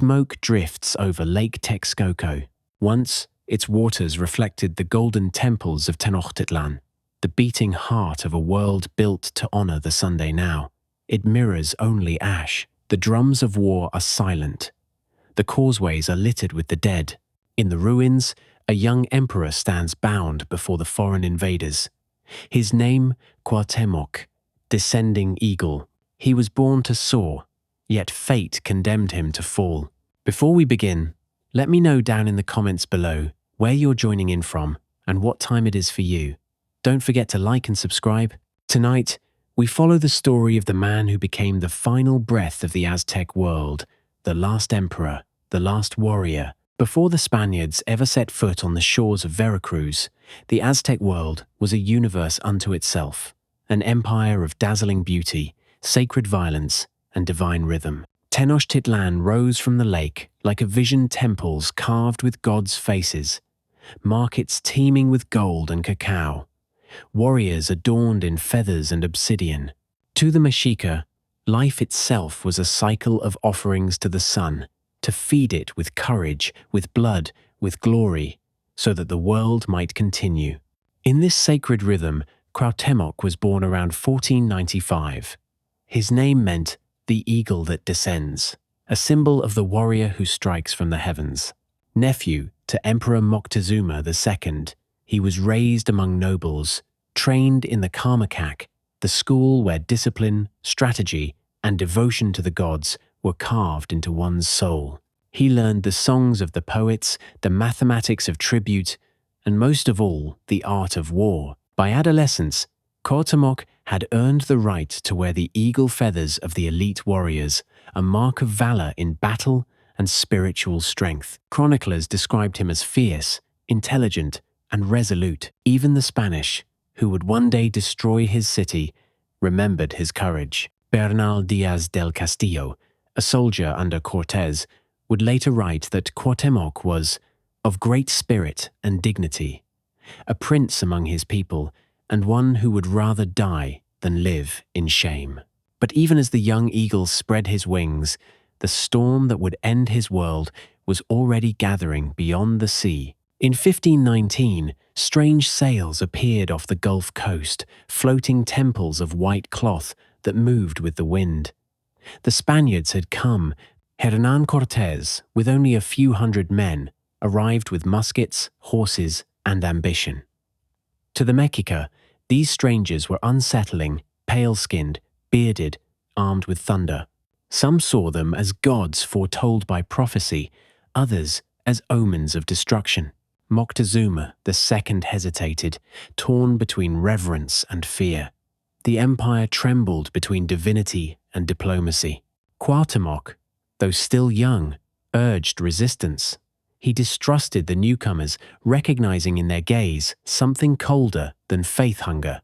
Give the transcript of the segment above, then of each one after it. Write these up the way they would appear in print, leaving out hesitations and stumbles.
Smoke drifts over Lake Texcoco. Once, its waters reflected the golden temples of Tenochtitlan, the beating heart of a world built to honor the Sunday now. It mirrors only ash. The drums of war are silent. The causeways are littered with the dead. In the ruins, a young emperor stands bound before the foreign invaders. His name, Cuauhtémoc, descending eagle. He was born to soar, yet fate condemned him to fall. Before we begin, let me know down in the comments below where you're joining in from and what time it is for you. Don't forget to like and subscribe. Tonight, we follow the story of the man who became the final breath of the Aztec world, the last emperor, the last warrior. Before the Spaniards ever set foot on the shores of Veracruz, the Aztec world was a universe unto itself, an empire of dazzling beauty, sacred violence, and divine rhythm. Tenochtitlan rose from the lake like a visioned temples carved with gods' faces, markets teeming with gold and cacao, warriors adorned in feathers and obsidian. To the Mexica, life itself was a cycle of offerings to the sun, to feed it with courage, with blood, with glory, so that the world might continue. In this sacred rhythm, Cuauhtémoc was born around 1495. His name meant the eagle that descends, a symbol of the warrior who strikes from the heavens. Nephew to Emperor Moctezuma II, he was raised among nobles, trained in the Karmakak, the school where discipline, strategy, and devotion to the gods were carved into one's soul. He learned the songs of the poets, the mathematics of tribute, and most of all, the art of war. By adolescence, Cuauhtémoc had earned the right to wear the eagle feathers of the elite warriors, a mark of valor in battle and spiritual strength. Chroniclers described him as fierce, intelligent, and resolute. Even the Spanish, who would one day destroy his city, remembered his courage. Bernal Diaz del Castillo, a soldier under Cortés, would later write that Cuauhtémoc was of great spirit and dignity, a prince among his people, and one who would rather die than live in shame. But even as the young eagle spread his wings, the storm that would end his world was already gathering beyond the sea. In 1519, strange sails appeared off the Gulf Coast, floating temples of white cloth that moved with the wind. The Spaniards had come. Hernán Cortés, with only a few hundred men, arrived with muskets, horses, and ambition. To the Mexica, these strangers were unsettling, pale-skinned, bearded, armed with thunder. Some saw them as gods foretold by prophecy, others as omens of destruction. Moctezuma II hesitated, torn between reverence and fear. The empire trembled between divinity and diplomacy. Cuauhtémoc, though still young, urged resistance. He distrusted the newcomers, recognizing in their gaze something colder than faith hunger.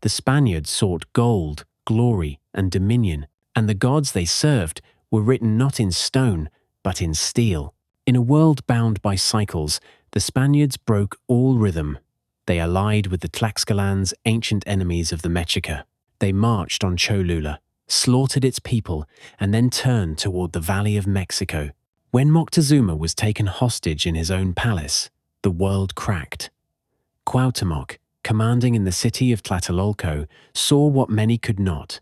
The Spaniards sought gold, glory, and dominion, and the gods they served were written not in stone, but in steel. In a world bound by cycles, the Spaniards broke all rhythm. They allied with the Tlaxcalans, ancient enemies of the Mexica. They marched on Cholula, slaughtered its people, and then turned toward the Valley of Mexico. When Moctezuma was taken hostage in his own palace, the world cracked. Cuauhtémoc, commanding in the city of Tlatelolco, saw what many could not.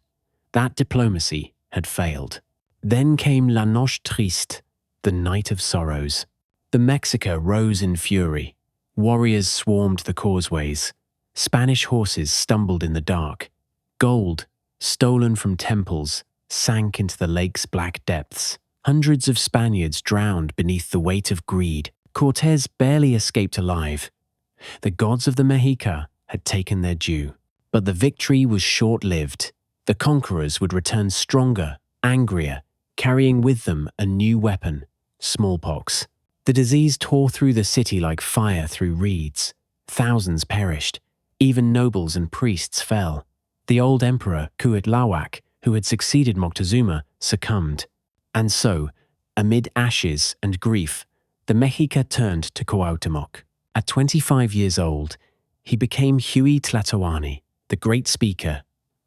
That diplomacy had failed. Then came La Noche Triste, the night of sorrows. The Mexica rose in fury. Warriors swarmed the causeways. Spanish horses stumbled in the dark. Gold, stolen from temples, sank into the lake's black depths. Hundreds of Spaniards drowned beneath the weight of greed. Cortés barely escaped alive. The gods of the Mexica had taken their due. But the victory was short-lived. The conquerors would return stronger, angrier, carrying with them a new weapon, smallpox. The disease tore through the city like fire through reeds. Thousands perished. Even nobles and priests fell. The old emperor, Cuauhtémoc, who had succeeded Moctezuma, succumbed. And so, amid ashes and grief, the Mexica turned to Cuauhtémoc. At 25 years old, he became Huey Tlatoani, the great speaker,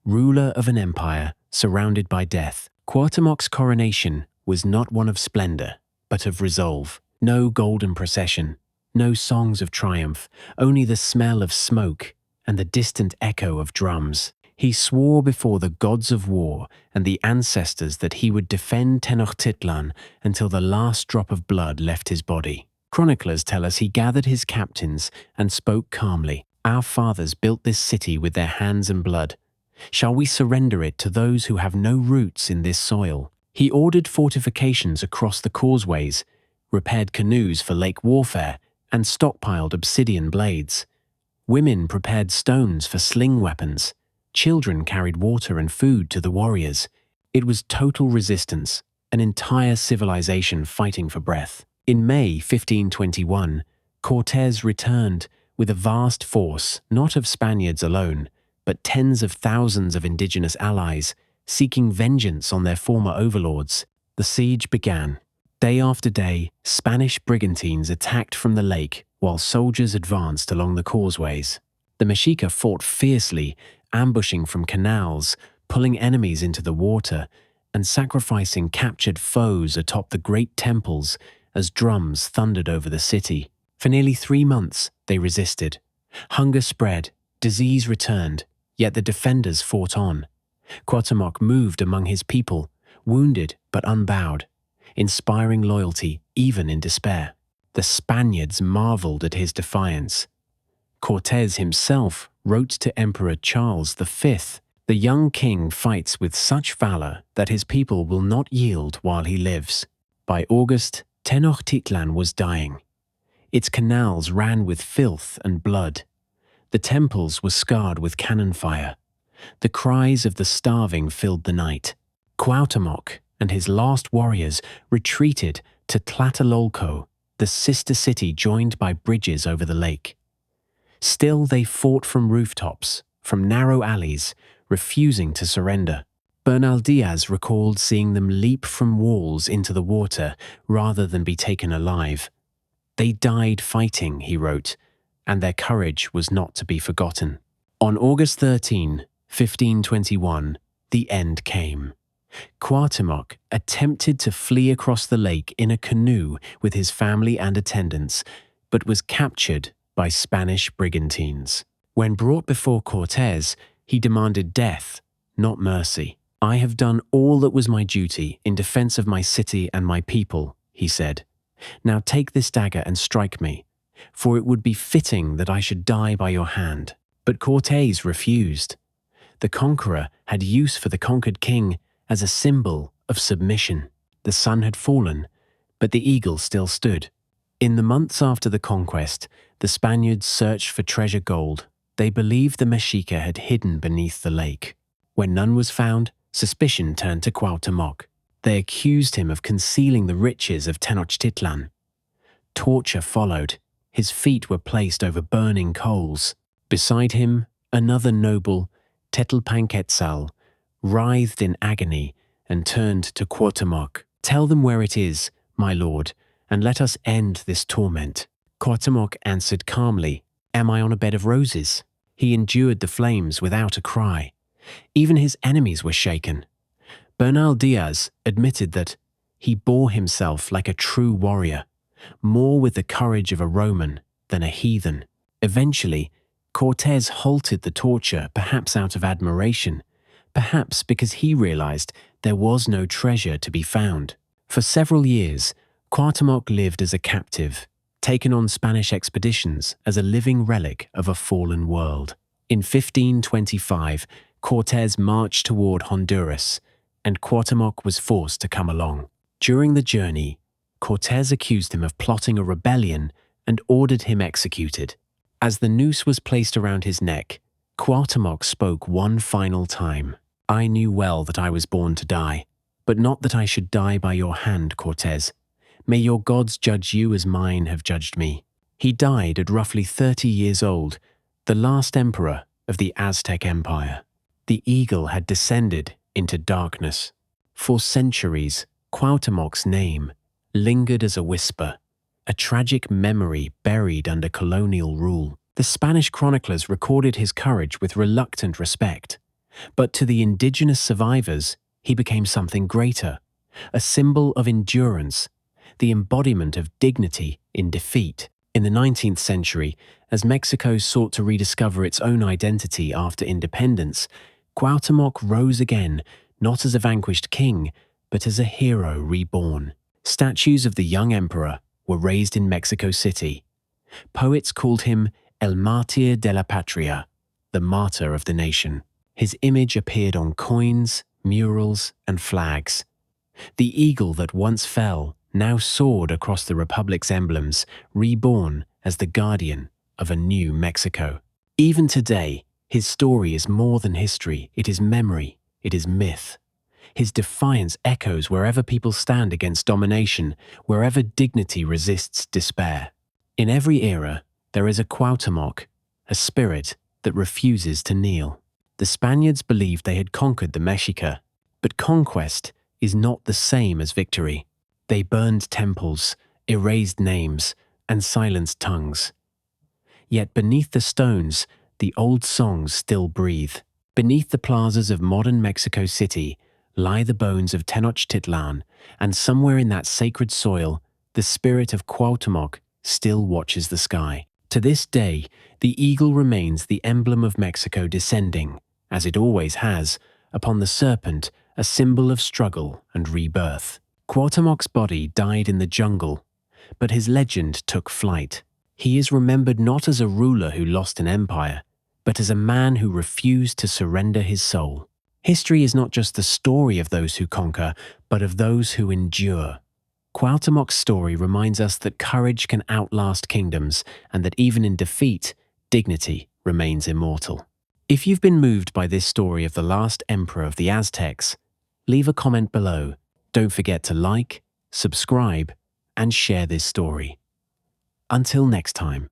ruler of an empire surrounded by death. Cuauhtémoc's coronation was not one of splendor, but of resolve. No golden procession, no songs of triumph, only the smell of smoke and the distant echo of drums. He swore before the gods of war and the ancestors that he would defend Tenochtitlan until the last drop of blood left his body. Chroniclers tell us he gathered his captains and spoke calmly. Our fathers built this city with their hands and blood. Shall we surrender it to those who have no roots in this soil? He ordered fortifications across the causeways, repaired canoes for lake warfare, and stockpiled obsidian blades. Women prepared stones for sling weapons. Children carried water and food to the warriors. It was total resistance, an entire civilization fighting for breath. In May 1521, Cortés returned with a vast force, not of Spaniards alone, but tens of thousands of indigenous allies, seeking vengeance on their former overlords. The siege began. Day after day, Spanish brigantines attacked from the lake while soldiers advanced along the causeways. The Mexica fought fiercely, ambushing from canals, pulling enemies into the water, and sacrificing captured foes atop the great temples as drums thundered over the city. For nearly 3 months, they resisted. Hunger spread, disease returned, yet the defenders fought on. Cuauhtémoc moved among his people, wounded but unbowed, inspiring loyalty even in despair. The Spaniards marveled at his defiance. Cortés himself wrote to Emperor Charles V, "The young king fights with such valor that his people will not yield while he lives." By August, Tenochtitlan was dying. Its canals ran with filth and blood. The temples were scarred with cannon fire. The cries of the starving filled the night. Cuauhtémoc and his last warriors retreated to Tlatelolco, the sister city joined by bridges over the lake. Still, they fought from rooftops, from narrow alleys, refusing to surrender. Bernal Diaz recalled seeing them leap from walls into the water rather than be taken alive. They died fighting, he wrote, and their courage was not to be forgotten. On August 13, 1521, the end came. Cuauhtémoc attempted to flee across the lake in a canoe with his family and attendants, but was captured by Spanish brigantines. When brought before Cortés, he demanded death, not mercy. "I have done all that was my duty in defense of my city and my people," he said. "Now take this dagger and strike me, for it would be fitting that I should die by your hand." But Cortés refused. The conqueror had use for the conquered king as a symbol of submission. The sun had fallen, but the eagle still stood. In the months after the conquest, the Spaniards searched for treasure gold. They believed the Mexica had hidden beneath the lake. When none was found, suspicion turned to Cuauhtémoc. They accused him of concealing the riches of Tenochtitlan. Torture followed. His feet were placed over burning coals. Beside him, another noble, Tetlpanquetzal, writhed in agony and turned to Cuauhtémoc. "Tell them where it is, my lord, and let us end this torment." Cuauhtémoc answered calmly, "Am I on a bed of roses?" He endured the flames without a cry. Even his enemies were shaken. Bernal Diaz admitted that he bore himself like a true warrior, more with the courage of a Roman than a heathen. Eventually, Cortés halted the torture, perhaps out of admiration, perhaps because he realized there was no treasure to be found. For several years, Cuauhtémoc lived as a captive, taken on Spanish expeditions as a living relic of a fallen world. In 1525, Cortés marched toward Honduras, and Cuauhtémoc was forced to come along. During the journey, Cortés accused him of plotting a rebellion and ordered him executed. As the noose was placed around his neck, Cuauhtémoc spoke one final time. "I knew well that I was born to die, but not that I should die by your hand, Cortés. May your gods judge you as mine have judged me." He died at roughly 30 years old, the last emperor of the Aztec Empire. The eagle had descended into darkness. For centuries, Cuauhtémoc's name lingered as a whisper, a tragic memory buried under colonial rule. The Spanish chroniclers recorded his courage with reluctant respect, but to the indigenous survivors, he became something greater, a symbol of endurance, the embodiment of dignity in defeat. In the 19th century, as Mexico sought to rediscover its own identity after independence, Cuauhtémoc rose again, not as a vanquished king, but as a hero reborn. Statues of the young emperor were raised in Mexico City. Poets called him El Mártir de la Patria, the martyr of the nation. His image appeared on coins, murals, and flags. The eagle that once fell now soared across the Republic's emblems, reborn as the guardian of a new Mexico. Even today, his story is more than history. It is memory. It is myth. His defiance echoes wherever people stand against domination, wherever dignity resists despair. In every era, there is a Cuauhtémoc, a spirit that refuses to kneel. The Spaniards believed they had conquered the Mexica, but conquest is not the same as victory. They burned temples, erased names, and silenced tongues. Yet beneath the stones, the old songs still breathe. Beneath the plazas of modern Mexico City lie the bones of Tenochtitlan, and somewhere in that sacred soil, the spirit of Cuauhtémoc still watches the sky. To this day, the eagle remains the emblem of Mexico descending, as it always has, upon the serpent, a symbol of struggle and rebirth. Cuauhtémoc's body died in the jungle, but his legend took flight. He is remembered not as a ruler who lost an empire, but as a man who refused to surrender his soul. History is not just the story of those who conquer, but of those who endure. Cuauhtémoc's story reminds us that courage can outlast kingdoms, and that even in defeat, dignity remains immortal. If you've been moved by this story of the last emperor of the Aztecs, leave a comment below. Don't forget to like, subscribe, and share this story. Until next time.